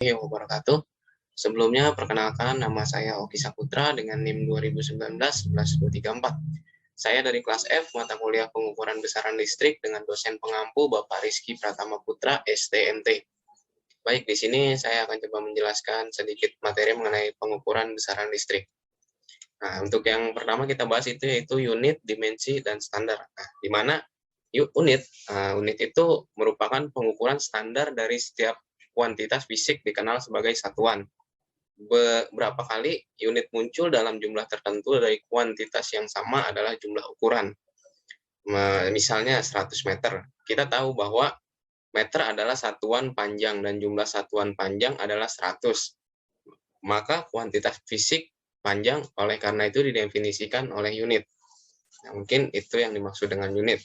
Wabarakatuh. Sebelumnya, perkenalkan nama saya Oki Saputra dengan NIM 2019-11234. Saya dari kelas F, mata kuliah pengukuran besaran listrik dengan dosen pengampu Bapak Rizky Pratama Putra, STMT. Baik, di sini saya akan coba menjelaskan sedikit materi mengenai pengukuran besaran listrik. Nah, untuk yang pertama kita bahas itu yaitu unit, dimensi, dan standar. Nah, di mana unit itu merupakan pengukuran standar dari setiap kuantitas fisik dikenal sebagai satuan. Beberapa kali unit muncul dalam jumlah tertentu dari kuantitas yang sama adalah jumlah ukuran. Misalnya 100 meter. Kita tahu bahwa meter adalah satuan panjang dan jumlah satuan panjang adalah 100. Maka kuantitas fisik panjang oleh karena itu didefinisikan oleh unit. Nah, mungkin itu yang dimaksud dengan unit.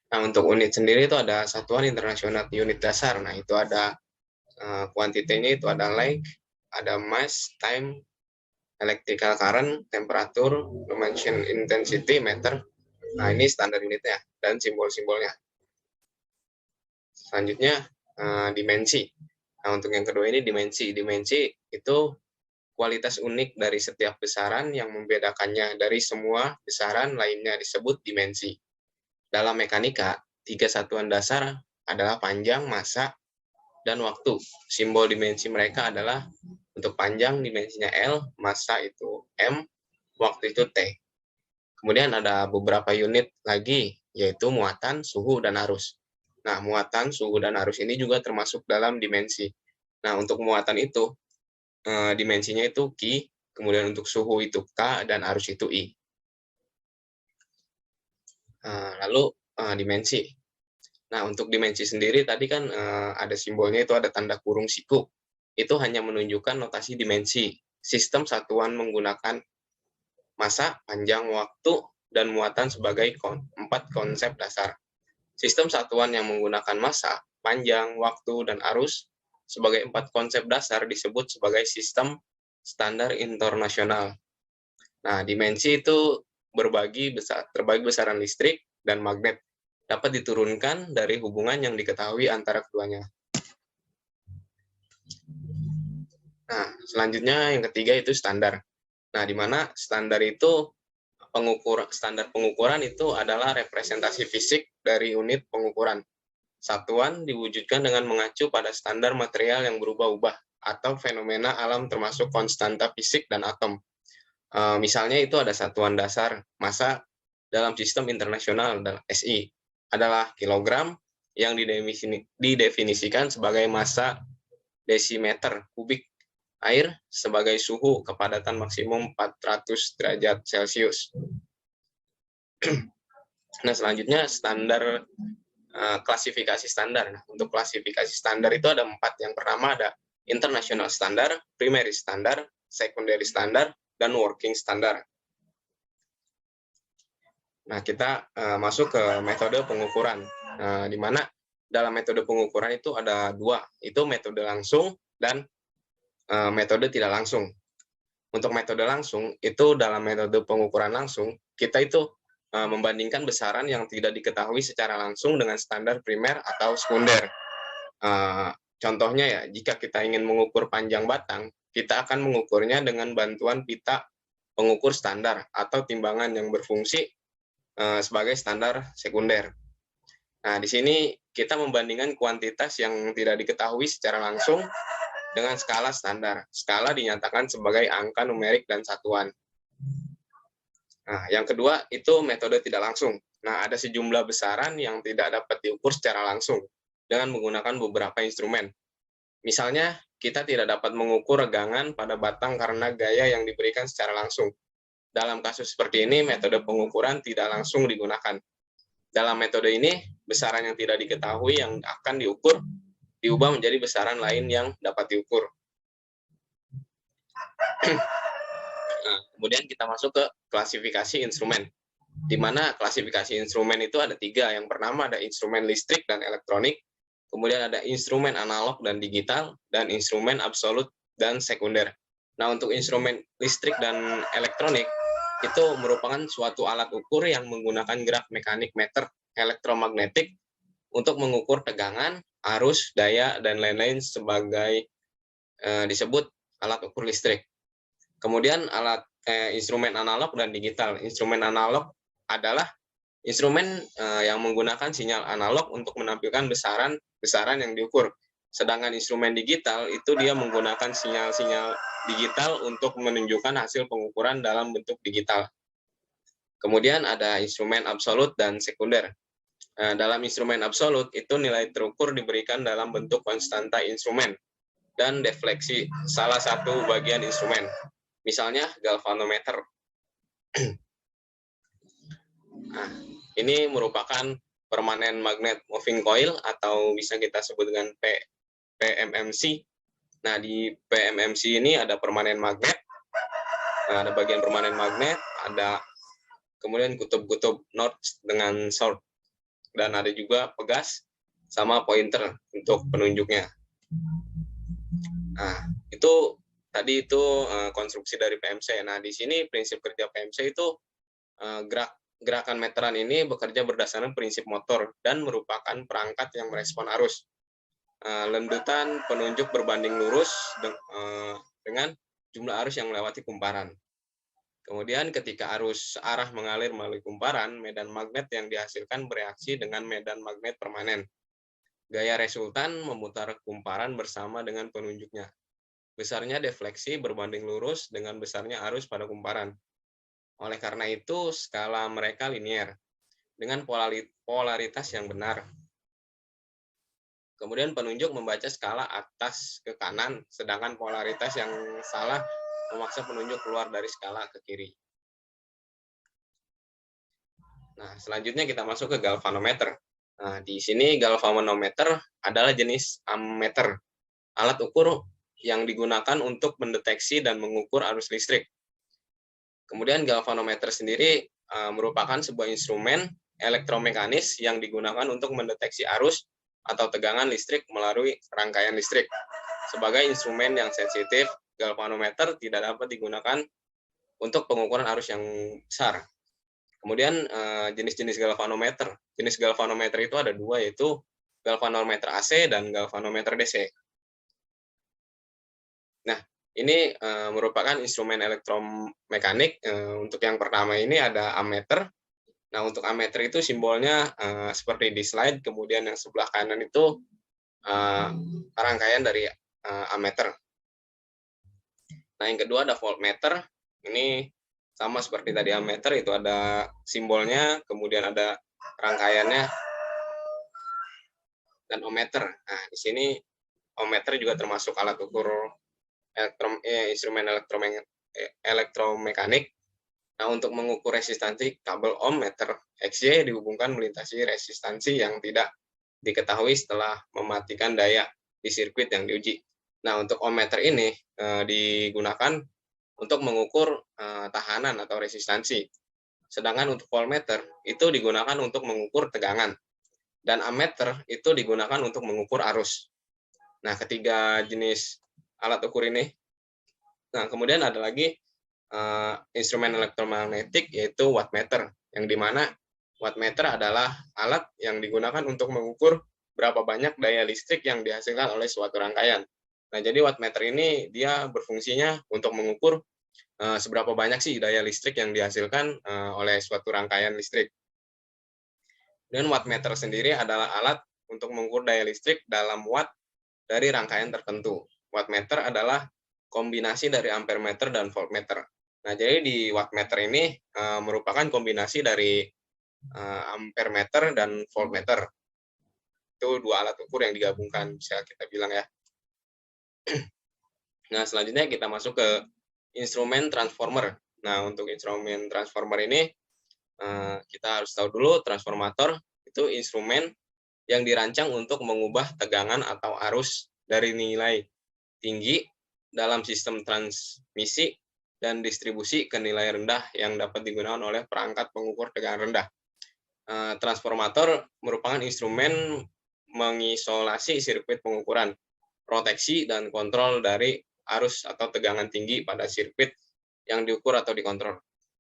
Nah, untuk unit sendiri itu ada satuan internasional unit dasar. Nah, itu ada kuantitinya itu ada like, ada mass, time, electrical current, temperatur, dimension intensity, meter. Nah, ini standar unitnya dan simbol-simbolnya. Selanjutnya, dimensi. Nah, untuk yang kedua ini dimensi. Dimensi itu kualitas unik dari setiap besaran yang membedakannya dari semua besaran lainnya disebut dimensi. Dalam mekanika, 3 satuan dasar adalah panjang, massa, dan waktu. Simbol dimensi mereka adalah untuk panjang dimensinya L, massa itu M, waktu itu T. Kemudian ada beberapa unit lagi, yaitu muatan, suhu, dan arus. Nah, muatan, suhu, dan arus ini juga termasuk dalam dimensi. Nah, untuk muatan itu, dimensinya itu Q, kemudian untuk suhu itu K, dan arus itu I. Lalu dimensi. Nah, untuk dimensi sendiri tadi kan ada simbolnya itu ada tanda kurung siku. Itu hanya menunjukkan notasi dimensi. Sistem satuan menggunakan massa, panjang waktu, dan muatan sebagai 4 konsep dasar. Sistem satuan yang menggunakan massa, panjang, waktu, dan arus sebagai 4 konsep dasar disebut sebagai sistem standar internasional. Nah, dimensi itu terbagi besaran listrik dan magnet dapat diturunkan dari hubungan yang diketahui antara keduanya. Nah, selanjutnya yang ketiga itu standar. Nah, di mana standar itu standar pengukuran itu adalah representasi fisik dari unit pengukuran. Satuan diwujudkan dengan mengacu pada standar material yang berubah-ubah atau fenomena alam termasuk konstanta fisik dan atom. Misalnya itu ada satuan dasar massa dalam sistem internasional SI adalah kilogram yang didefinisikan sebagai massa desimeter kubik air sebagai suhu kepadatan maksimum 400 derajat Celcius. Nah, selanjutnya standar klasifikasi standar. Nah, untuk klasifikasi standar itu ada 4. Yang pertama ada international standard, primary standard, secondary standard, dan working standard. Nah, kita masuk ke metode pengukuran, di mana dalam metode pengukuran itu ada 2, itu metode langsung dan metode tidak langsung. Untuk metode langsung, itu dalam metode pengukuran langsung, kita itu membandingkan besaran yang tidak diketahui secara langsung dengan standar primer atau sekunder. Contohnya ya, jika kita ingin mengukur panjang batang, kita akan mengukurnya dengan bantuan pita pengukur standar atau timbangan yang berfungsi sebagai standar sekunder. Nah, di sini kita membandingkan kuantitas yang tidak diketahui secara langsung dengan skala standar. Skala dinyatakan sebagai angka numerik dan satuan. Nah, yang kedua itu metode tidak langsung. Nah, ada sejumlah besaran yang tidak dapat diukur secara langsung dengan menggunakan beberapa instrumen. Misalnya, kita tidak dapat mengukur regangan pada batang karena gaya yang diberikan secara langsung. Dalam kasus seperti ini, metode pengukuran tidak langsung digunakan. Dalam metode ini, besaran yang tidak diketahui yang akan diukur diubah menjadi besaran lain yang dapat diukur. Nah, kemudian kita masuk ke klasifikasi instrumen, di mana klasifikasi instrumen itu ada 3. Yang pertama ada instrumen listrik dan elektronik, kemudian ada instrumen analog dan digital, dan instrumen absolut dan sekunder. Nah, untuk instrumen listrik dan elektronik, itu merupakan suatu alat ukur yang menggunakan gerak mekanik meter elektromagnetik untuk mengukur tegangan, arus, daya, dan lain-lain sebagai disebut alat ukur listrik. Kemudian instrumen analog dan digital. Instrumen analog adalah instrumen yang menggunakan sinyal analog untuk menampilkan besaran yang diukur. Sedangkan instrumen digital itu dia menggunakan sinyal-sinyal digital untuk menunjukkan hasil pengukuran dalam bentuk digital. Kemudian ada instrumen absolut dan sekunder. Dalam instrumen absolut itu nilai terukur diberikan dalam bentuk konstanta instrumen dan defleksi salah satu bagian instrumen. Misalnya galvanometer. Nah, ini merupakan permanent magnet moving coil atau bisa kita sebut dengan PMMC. Nah, di PMMC ini ada permanen magnet, ada bagian permanen magnet, ada kemudian kutub-kutub north dengan south, dan ada juga pegas sama pointer untuk penunjuknya. Nah, itu tadi itu konstruksi dari PMC. Nah, di sini prinsip kerja PMC itu gerakan meteran ini bekerja berdasarkan prinsip motor dan merupakan perangkat yang merespon arus. Lendutan penunjuk berbanding lurus dengan jumlah arus yang melewati kumparan. Kemudian ketika arus arah mengalir melalui kumparan, medan magnet yang dihasilkan bereaksi dengan medan magnet permanen. Gaya resultan memutar kumparan bersama dengan penunjuknya. Besarnya defleksi berbanding lurus dengan besarnya arus pada kumparan. Oleh karena itu, skala mereka linier dengan polaritas yang benar. Kemudian penunjuk membaca skala atas ke kanan, sedangkan polaritas yang salah memaksa penunjuk keluar dari skala ke kiri. Nah, selanjutnya kita masuk ke galvanometer. Nah, di sini galvanometer adalah jenis ammeter, alat ukur yang digunakan untuk mendeteksi dan mengukur arus listrik. Kemudian galvanometer sendiri merupakan sebuah instrumen elektromekanis yang digunakan untuk mendeteksi arus atau tegangan listrik melalui rangkaian listrik. Sebagai instrumen yang sensitif, galvanometer tidak dapat digunakan untuk pengukuran arus yang besar. Kemudian jenis-jenis galvanometer. Jenis galvanometer itu ada dua, yaitu galvanometer AC dan galvanometer DC. Nah, ini merupakan instrumen elektromekanik. Untuk yang pertama ini ada ammeter. Nah, untuk ammeter itu simbolnya seperti di slide, kemudian yang sebelah kanan itu rangkaian dari ammeter. Nah, yang kedua ada voltmeter. Ini sama seperti tadi ammeter, itu ada simbolnya, kemudian ada rangkaiannya, dan ohmmeter. Nah, di sini ohmmeter juga termasuk alat ukur instrumen elektromekanik. Nah, untuk mengukur resistansi, kabel ohm meter XY dihubungkan melintasi resistansi yang tidak diketahui setelah mematikan daya di sirkuit yang diuji. Nah, untuk ohmmeter ini digunakan untuk mengukur tahanan atau resistansi. Sedangkan untuk voltmeter itu digunakan untuk mengukur tegangan. Dan ammeter itu digunakan untuk mengukur arus. Nah, ketiga jenis alat ukur ini. Nah, kemudian ada lagi instrumen elektromagnetik, yaitu wattmeter, yang dimana wattmeter adalah alat yang digunakan untuk mengukur berapa banyak daya listrik yang dihasilkan oleh suatu rangkaian. Nah, jadi wattmeter ini dia berfungsinya untuk mengukur seberapa banyak sih daya listrik yang dihasilkan oleh suatu rangkaian listrik. Dan wattmeter sendiri adalah alat untuk mengukur daya listrik dalam watt dari rangkaian tertentu. Wattmeter adalah kombinasi dari ampermeter dan voltmeter. Nah, jadi di wattmeter ini merupakan kombinasi dari ampermeter dan voltmeter. Itu dua alat ukur yang digabungkan, bisa kita bilang ya. Nah, selanjutnya kita masuk ke instrumen transformer. Nah, untuk instrumen transformer ini, kita harus tahu dulu transformator itu instrumen yang dirancang untuk mengubah tegangan atau arus dari nilai tinggi dalam sistem transmisi dan distribusi ke nilai rendah yang dapat digunakan oleh perangkat pengukur tegangan rendah. Transformator merupakan instrumen mengisolasi sirkuit pengukuran, proteksi, dan kontrol dari arus atau tegangan tinggi pada sirkuit yang diukur atau dikontrol.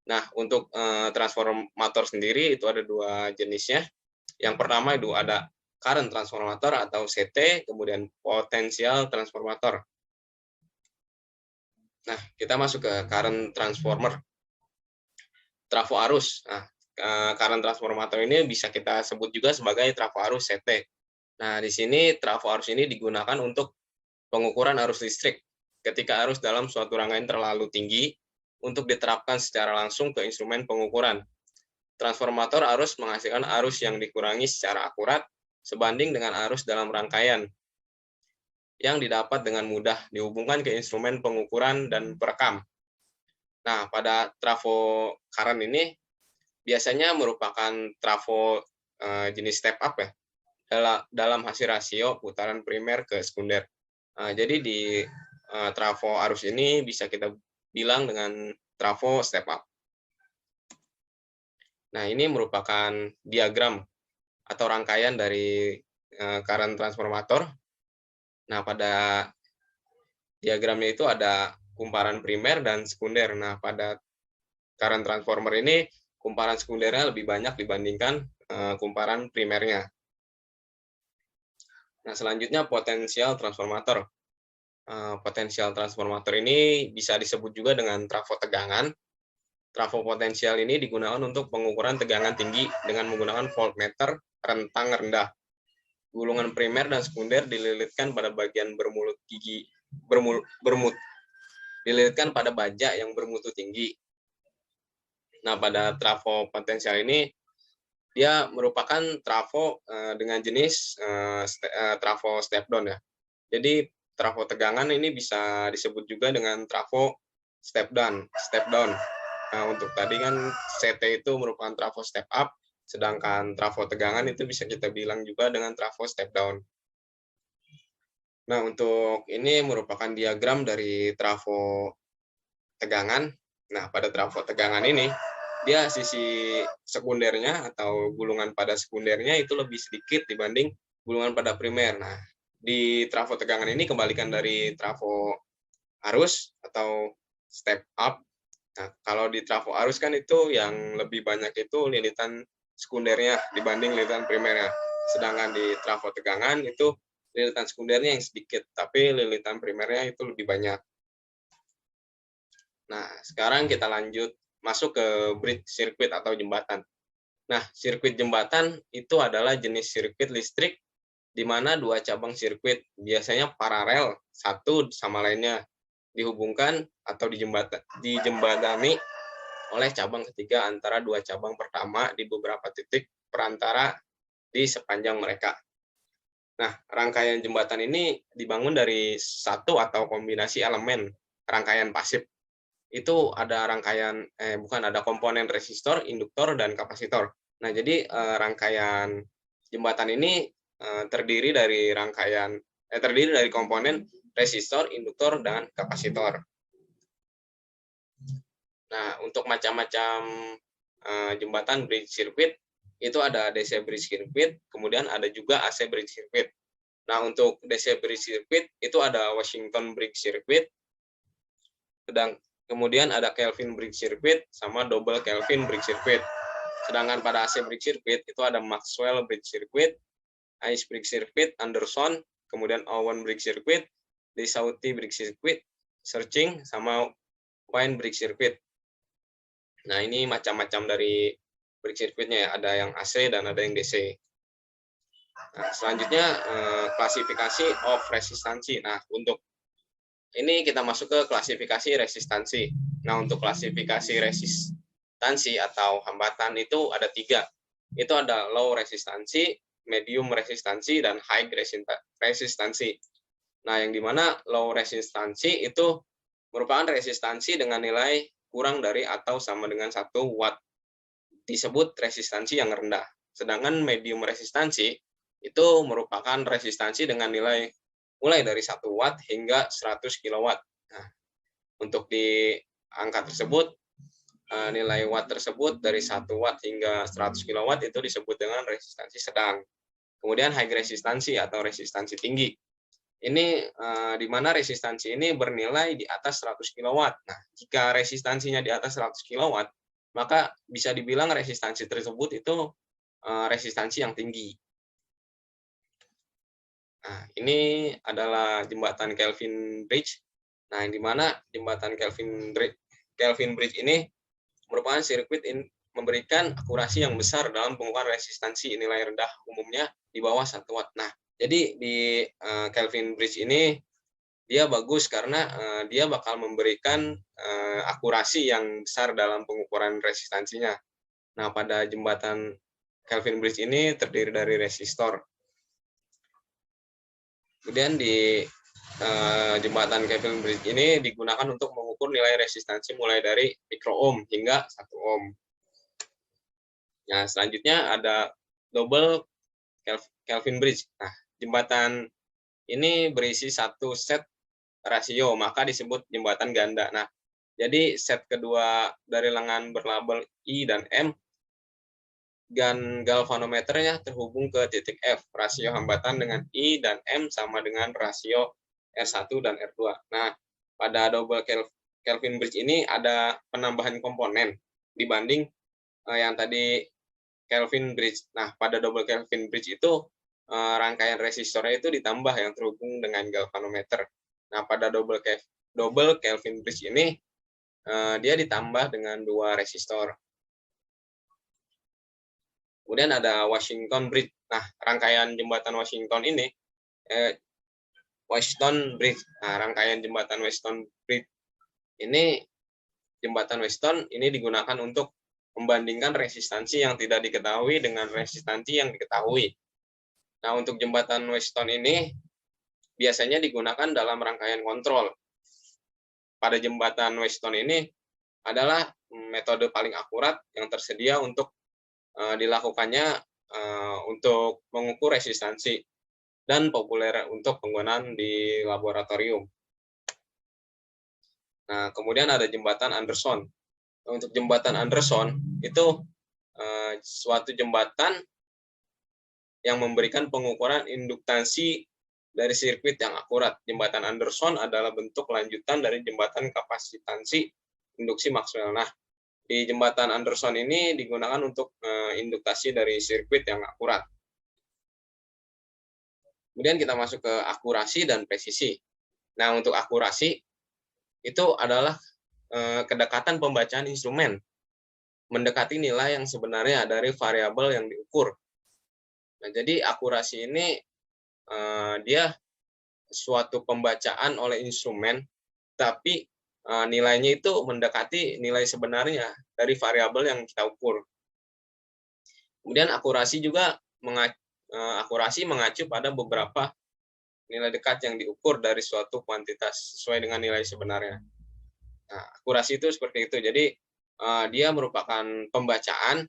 Nah, untuk transformator sendiri itu ada dua jenisnya. Yang pertama itu ada current transformator atau CT, kemudian potential transformator. Nah, kita masuk ke current transformer, trafo arus. Nah, current transformator ini bisa kita sebut juga sebagai trafo arus CT. Nah, di sini trafo arus ini digunakan untuk pengukuran arus listrik ketika arus dalam suatu rangkaian terlalu tinggi untuk diterapkan secara langsung ke instrumen pengukuran. Transformator arus menghasilkan arus yang dikurangi secara akurat sebanding dengan arus dalam rangkaian yang didapat dengan mudah dihubungkan ke instrumen pengukuran dan perekam. Nah, pada trafo current ini biasanya merupakan trafo jenis step up ya, dalam hasil rasio putaran primer ke sekunder. Jadi di trafo arus ini bisa kita bilang dengan trafo step up. Nah, ini merupakan diagram atau rangkaian dari current transformator. Nah, pada diagramnya itu ada kumparan primer dan sekunder. Nah, pada current transformer ini kumparan sekundernya lebih banyak dibandingkan kumparan primernya. Nah, selanjutnya potensial transformator. Potensial transformator ini bisa disebut juga dengan trafo tegangan. Trafo potensial ini digunakan untuk pengukuran tegangan tinggi dengan menggunakan voltmeter rentang rendah. Gulungan primer dan sekunder dililitkan pada bagian dililitkan pada baja yang bermutu tinggi. Nah, pada trafo potensial ini dia merupakan trafo dengan jenis trafo step down ya. Jadi trafo tegangan ini bisa disebut juga dengan trafo step down. Nah, untuk tadi kan CT itu merupakan trafo step up, sedangkan trafo tegangan itu bisa kita bilang juga dengan trafo step down. Nah, untuk ini merupakan diagram dari trafo tegangan. Nah, pada trafo tegangan ini, dia sisi sekundernya atau gulungan pada sekundernya itu lebih sedikit dibanding gulungan pada primer. Nah, di trafo tegangan ini kebalikan dari trafo arus atau step up. Nah, kalau di trafo arus kan itu yang lebih banyak itu lilitan sekundernya dibanding lilitan primernya. Sedangkan di trafo tegangan itu lilitan sekundernya yang sedikit, tapi lilitan primernya itu lebih banyak. Nah, sekarang kita lanjut masuk ke bridge circuit atau jembatan. Nah, sirkuit jembatan itu adalah jenis sirkuit listrik di mana dua cabang sirkuit biasanya paralel satu sama lainnya dihubungkan atau dijembatani oleh cabang ketiga antara dua cabang pertama di beberapa titik perantara di sepanjang mereka. Nah, rangkaian jembatan ini dibangun dari satu atau kombinasi elemen rangkaian pasif. Itu ada ada komponen resistor, induktor, dan kapasitor. Nah, jadi rangkaian jembatan ini terdiri dari komponen resistor, induktor, dan kapasitor. Nah, untuk macam-macam jembatan bridge circuit itu ada DC bridge circuit, kemudian ada juga AC bridge circuit. Nah, untuk DC bridge circuit itu ada Washington bridge circuit, kemudian ada Kelvin bridge circuit sama double Kelvin bridge circuit. Sedangkan pada AC bridge circuit itu ada Maxwell bridge circuit, Ice bridge circuit, Anderson, kemudian Owen bridge circuit, DeSauty bridge circuit, Searching, sama Wine bridge circuit. Nah, ini macam-macam dari bridge circuitnya ya, ada yang AC dan ada yang DC. Nah, selanjutnya klasifikasi of resistansi. Nah, untuk ini kita masuk ke klasifikasi resistansi. Nah, untuk klasifikasi resistansi atau hambatan itu ada 3. Itu ada low resistansi, medium resistansi, dan high resistansi. Nah, yang dimana low resistansi itu merupakan resistansi dengan nilai kurang dari atau sama dengan 1 watt. Disebut resistansi yang rendah. Sedangkan medium resistansi itu merupakan resistansi dengan nilai mulai dari 1 watt hingga 100 kilowatt. Nah, untuk di angka tersebut, nilai watt tersebut dari 1 watt hingga 100 kilowatt itu disebut dengan resistansi sedang. Kemudian high resistansi atau resistansi tinggi. Ini di mana resistansi ini bernilai di atas 100 kilowatt. Nah, jika resistansinya di atas 100 kilowatt, maka bisa dibilang resistansi tersebut itu resistansi yang tinggi. Nah, ini adalah jembatan Kelvin Bridge. Nah, di mana jembatan Kelvin Bridge ini merupakan sirkuit memberikan akurasi yang besar dalam pengukuran resistansi nilai rendah umumnya di bawah 1 watt. Nah, jadi di Kelvin Bridge ini dia bagus karena dia bakal memberikan akurasi yang besar dalam pengukuran resistansinya. Nah, pada jembatan Kelvin Bridge ini terdiri dari resistor. Kemudian di jembatan Kelvin Bridge ini digunakan untuk mengukur nilai resistansi mulai dari mikroohm hingga 1 ohm. Nah, selanjutnya ada double Kelvin Bridge. Nah, jembatan ini berisi satu set rasio, maka disebut jembatan ganda. Nah, jadi set kedua dari lengan berlabel I dan M, galvanometernya terhubung ke titik F. Rasio hambatan dengan I dan M sama dengan rasio R1 dan R2. Nah, pada double Kelvin Bridge ini ada penambahan komponen dibanding yang tadi Kelvin Bridge. Nah, pada double Kelvin Bridge itu rangkaian resistornya itu ditambah yang terhubung dengan galvanometer. Nah, pada double Kelvin Bridge ini dia ditambah dengan 2 resistor. Kemudian ada Washington Bridge. Nah, rangkaian jembatan Washington ini Washington Bridge. Nah, rangkaian jembatan Washington Bridge ini digunakan untuk membandingkan resistansi yang tidak diketahui dengan resistansi yang diketahui. Nah, untuk jembatan Washington ini biasanya digunakan dalam rangkaian kontrol. Pada jembatan Washington ini adalah metode paling akurat yang tersedia untuk dilakukannya untuk mengukur resistansi dan populer untuk penggunaan di laboratorium. Nah, kemudian ada jembatan Anderson. Untuk jembatan Anderson itu suatu jembatan yang memberikan pengukuran induktansi dari sirkuit yang akurat. Jembatan Anderson adalah bentuk lanjutan dari jembatan kapasitansi induksi Maxwell. Nah, di jembatan Anderson ini digunakan untuk induktasi dari sirkuit yang akurat. Kemudian kita masuk ke akurasi dan presisi. Nah, untuk akurasi itu adalah kedekatan pembacaan instrumen, mendekati nilai yang sebenarnya dari variabel yang diukur. Nah, jadi akurasi ini dia suatu pembacaan oleh instrumen, tapi nilainya itu mendekati nilai sebenarnya dari variabel yang kita ukur. Kemudian akurasi mengacu pada beberapa nilai dekat yang diukur dari suatu kuantitas sesuai dengan nilai sebenarnya. Nah, akurasi itu seperti itu. Jadi dia merupakan pembacaan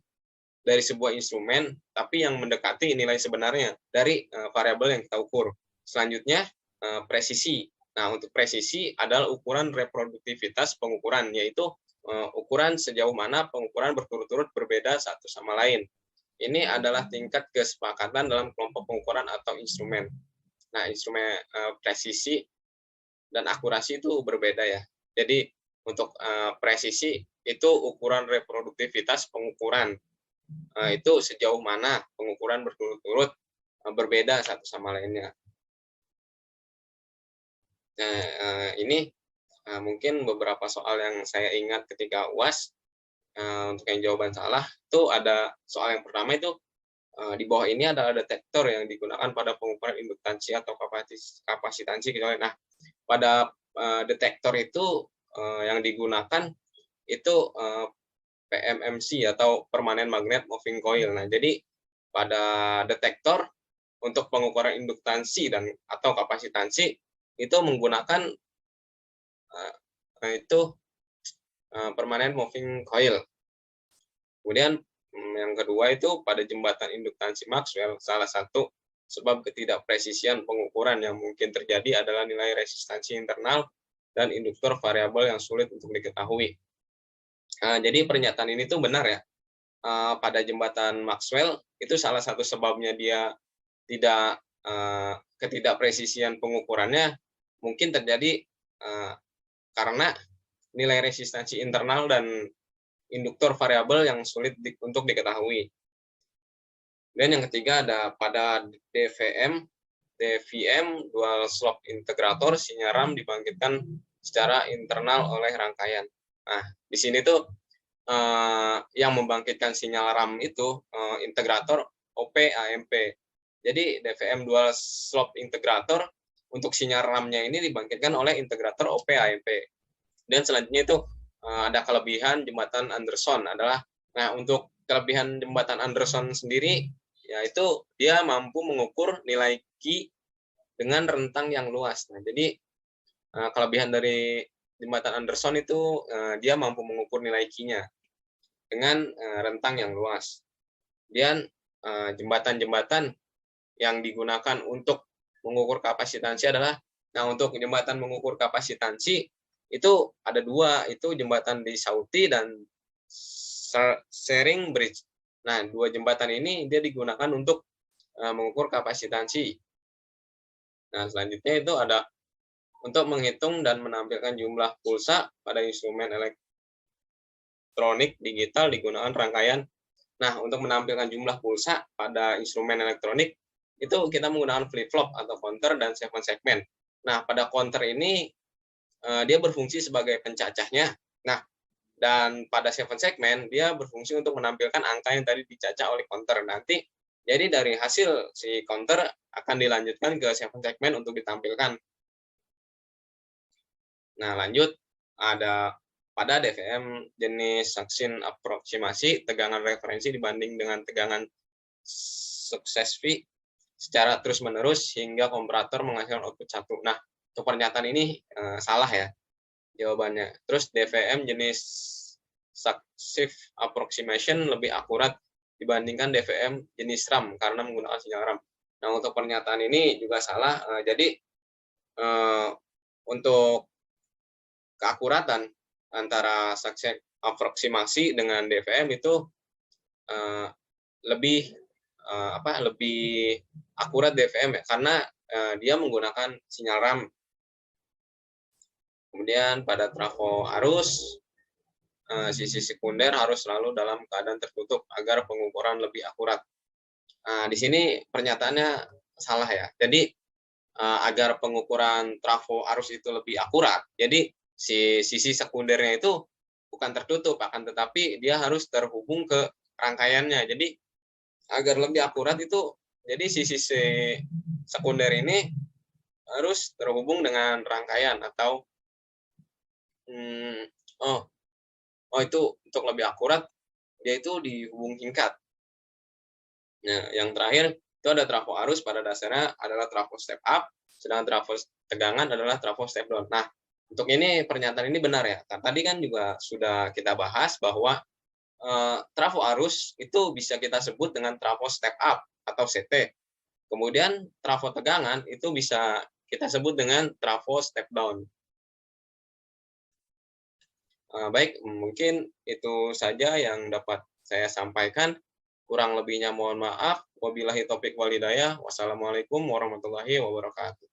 dari sebuah instrumen, tapi yang mendekati nilai sebenarnya dari variabel yang kita ukur. Selanjutnya presisi. Nah, untuk presisi adalah ukuran reproduktivitas pengukuran, yaitu ukuran sejauh mana pengukuran berturut-turut berbeda satu sama lain. Ini adalah tingkat kesepakatan dalam kelompok pengukuran atau instrumen. Nah, instrumen presisi dan akurasi itu berbeda ya. Jadi, untuk presisi itu ukuran reproduktivitas pengukuran. Itu sejauh mana pengukuran berturut-turut berbeda satu sama lainnya. Nah, ini mungkin beberapa soal yang saya ingat ketika UAS. Untuk yang jawaban salah, itu ada soal yang pertama itu di bawah ini adalah detektor yang digunakan pada pengukuran induktansi atau kapasitansi. Nah, pada detektor itu yang digunakan itu PMMC atau Permanent Magnet Moving Coil. Nah, jadi pada detektor untuk pengukuran induktansi dan atau kapasitansi itu menggunakan Permanent Moving Coil. Kemudian yang kedua itu pada jembatan induktansi Maxwell, salah satu sebab ketidakpresisian pengukuran yang mungkin terjadi adalah nilai resistansi internal dan induktor variabel yang sulit untuk diketahui. Jadi pernyataan ini tuh benar ya. Pada jembatan Maxwell itu salah satu sebabnya dia tidak ketidakpresisian pengukurannya mungkin terjadi karena nilai resistansi internal dan induktor variabel yang sulit untuk diketahui. Dan yang ketiga ada pada DVM DVM dual slope integrator, sinyal RAM dibangkitkan secara internal oleh rangkaian. Nah, di sini tuh yang membangkitkan sinyal RAM itu integrator OP AMP. Jadi DVM dual slope integrator untuk sinyal RAM-nya ini dibangkitkan oleh integrator OP AMP. Dan selanjutnya itu ada kelebihan jembatan Anderson adalah, nah untuk kelebihan jembatan Anderson sendiri yaitu dia mampu mengukur nilai Q dengan rentang yang luas. Nah, jadi kelebihan dari jembatan Anderson itu dia mampu mengukur nilai Q-nya dengan rentang yang luas. Dan jembatan-jembatan yang digunakan untuk mengukur kapasitansi adalah, nah untuk jembatan mengukur kapasitansi itu ada dua, itu jembatan di Sauti dan Sharing Bridge. Nah, dua jembatan ini dia digunakan untuk mengukur kapasitansi. Nah, selanjutnya itu ada untuk menghitung dan menampilkan jumlah pulsa pada instrumen elektronik digital digunakan rangkaian. Nah, untuk menampilkan jumlah pulsa pada instrumen elektronik itu kita menggunakan flip-flop atau counter dan 7 segmen. Nah, pada counter ini dia berfungsi sebagai pencacahnya. Nah, dan pada 7 segmen dia berfungsi untuk menampilkan angka yang tadi dicacah oleh counter. Nanti jadi dari hasil si counter akan dilanjutkan ke 7 segmen untuk ditampilkan. Nah, lanjut ada pada DVM jenis suction aproksimasi, tegangan referensi dibanding dengan tegangan successive secara terus-menerus hingga komparator menghasilkan output satu. Nah, untuk pernyataan ini salah ya jawabannya. Terus DVM jenis successive approximation lebih akurat dibandingkan DVM jenis RAM karena menggunakan sinyal RAM. Nah, untuk pernyataan ini juga salah. Jadi untuk keakuratan antara successive aproksimasi dengan DVM itu lebih lebih akurat DVM ya, karena dia menggunakan sinyal RAM. Kemudian pada trafo arus, sisi sekunder harus selalu dalam keadaan tertutup agar pengukuran lebih akurat. Di sini pernyataannya salah ya. Jadi agar pengukuran trafo arus itu lebih akurat, jadi si sisi sekundernya itu bukan tertutup, akan tetapi dia harus terhubung ke rangkaiannya. Jadi agar lebih akurat itu, jadi sisi sekunder ini harus terhubung dengan rangkaian atau itu untuk lebih akurat dia itu dihubung tingkat. Nah, yang terakhir itu ada trafo arus pada dasarnya adalah trafo step up, sedangkan trafo tegangan adalah trafo step down. Nah, untuk ini pernyataan ini benar ya. Tadi kan juga sudah kita bahas bahwa trafo arus itu bisa kita sebut dengan trafo step up atau CT. Kemudian trafo tegangan itu bisa kita sebut dengan trafo step down. Baik, mungkin itu saja yang dapat saya sampaikan. Kurang lebihnya mohon maaf. Wabillahi taufik wal hidayah. Wassalamualaikum warahmatullahi wabarakatuh.